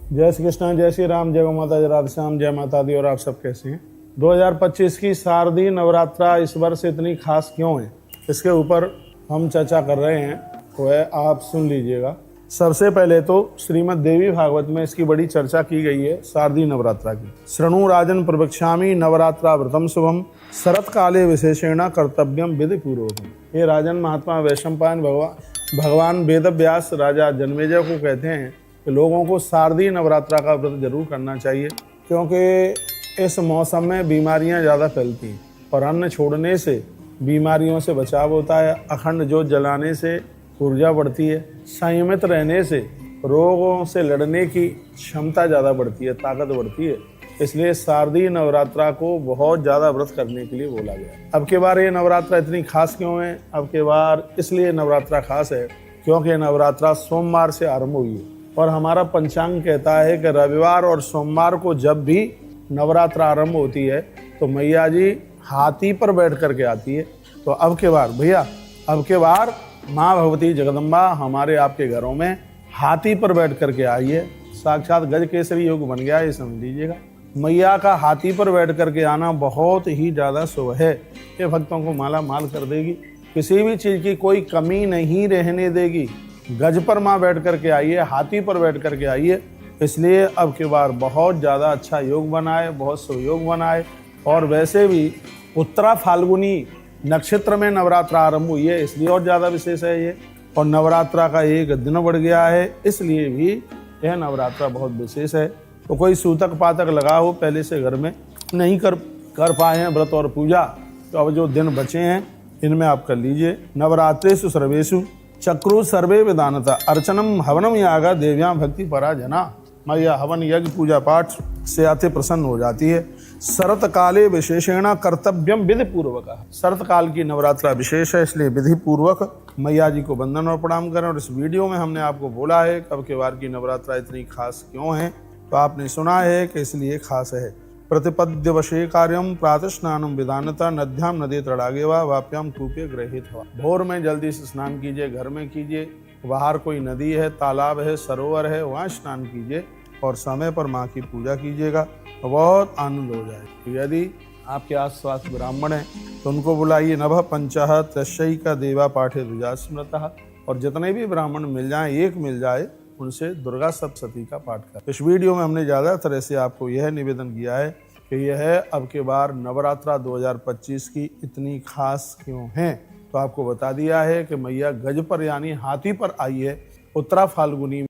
जय श्री कृष्ण, जय श्री राम, जय गौ माता, जय राधे श्याम, जय माता दी। और आप सब कैसे हैं? 2025 की शारदीय नवरात्रा इस वर्ष इतनी खास क्यों है, इसके ऊपर हम चर्चा कर रहे हैं, वह आप सुन लीजिएगा। सबसे पहले तो श्रीमद् देवी भागवत में इसकी बड़ी चर्चा की गई है शारदीय नवरात्रा की। शृणु राजन प्रवक्ष्यामि नवरात्रा व्रतम शुभम शरत काले विशेषेण कर्तव्यम विधि पूर्वकम। ये राजन महात्मा वैशंपायन भगवान वेद व्यास राजा जन्मेजय को कहते हैं कि लोगों को शारदीय नवरात्रा का व्रत जरूर करना चाहिए, क्योंकि इस मौसम में बीमारियां ज़्यादा फैलती हैं और अन्न छोड़ने से बीमारियों से बचाव होता है। अखंड ज्योत जलाने से ऊर्जा बढ़ती है। संयमित रहने से रोगों से लड़ने की क्षमता ज़्यादा बढ़ती है, ताकत बढ़ती है। इसलिए शारदीय नवरात्रा को बहुत ज़्यादा व्रत करने के लिए बोला गया। अब के बार ये नवरात्रा इतनी खास क्यों है? अब के बार इसलिए नवरात्रा खास है क्योंकि नवरात्रा सोमवार से आरंभ हुई है और हमारा पंचांग कहता है कि रविवार और सोमवार को जब भी नवरात्रा आरंभ होती है तो मैया जी हाथी पर बैठ करके आती है। तो अब के बार भैया, अब के बार माँ भगवती जगदम्बा हमारे आपके घरों में हाथी पर बैठ करके आई है। साक्षात गज केसरी योग बन गया, ये समझ लीजिएगा। मैया का हाथी पर बैठ करके आना बहुत ही ज़्यादा शुभ है। ये भक्तों को माला माल कर देगी, किसी भी चीज़ की कोई कमी नहीं रहने देगी। गज पर माँ बैठ करके आई है, हाथी पर बैठ करके आई है, इसलिए अब के बार बहुत ज़्यादा अच्छा योग बनाए, बहुत शुभ योग बनाए। और वैसे भी उत्तरा फाल्गुनी नक्षत्र में नवरात्रा आरंभ हुई है, इसलिए और ज़्यादा विशेष है ये। और नवरात्रा का एक दिन बढ़ गया है, इसलिए भी यह नवरात्रा बहुत विशेष है। तो कोई सूतक पातक लगा हो, पहले से घर में नहीं कर पाए हैं व्रत और पूजा, तो अब जो दिन बचे हैं इनमें आप कर लीजिए। नवरात्रेषु सर्वेषु चक्रु सर्वे विदानता अर्चनम हवनम यागा देव्यां भक्ति परा जना। मैया हवन यज्ञ पूजा पाठ से आते प्रसन्न हो जाती है। शरत काले विशेषेण कर्तव्यम विधि पूर्वक। शरत काल की नवरात्रा विशेष है, इसलिए विधि पूर्वक मैया जी को वंदन और प्रणाम करें। और इस वीडियो में हमने आपको बोला है कब के बार की नवरात्रा इतनी खास क्यों है, तो आपने सुना है कि इसलिए खास है। प्रतिपद्य वशे कार्यम प्रातः स्नानम विदानता नद्याम नदी तड़ागे वाप्याम कूपे ग्रहित हुआ। भोर में जल्दी से स्नान कीजिए, घर में कीजिए, बाहर कोई नदी है, तालाब है, सरोवर है, वहाँ स्नान कीजिए और समय पर माँ की पूजा कीजिएगा, बहुत आनंद हो जाए। यदि आपके आसपास ब्राह्मण हैं तो उनको बुलाइए। नभ पंचः त्रयैका देवा पाठे द्विजा स्मृतः। और जितने भी ब्राह्मण मिल जाएं, एक मिल जाए, उनसे दुर्गा सप्तशती का पाठ कर। इस वीडियो में हमने ज़्यादा तरह से आपको यह निवेदन किया है कि यह अब के बार नवरात्रा 2025 की इतनी खास क्यों है। तो आपको बता दिया है कि मैया गज पर यानी हाथी पर आई है उत्तरा फाल्गुनी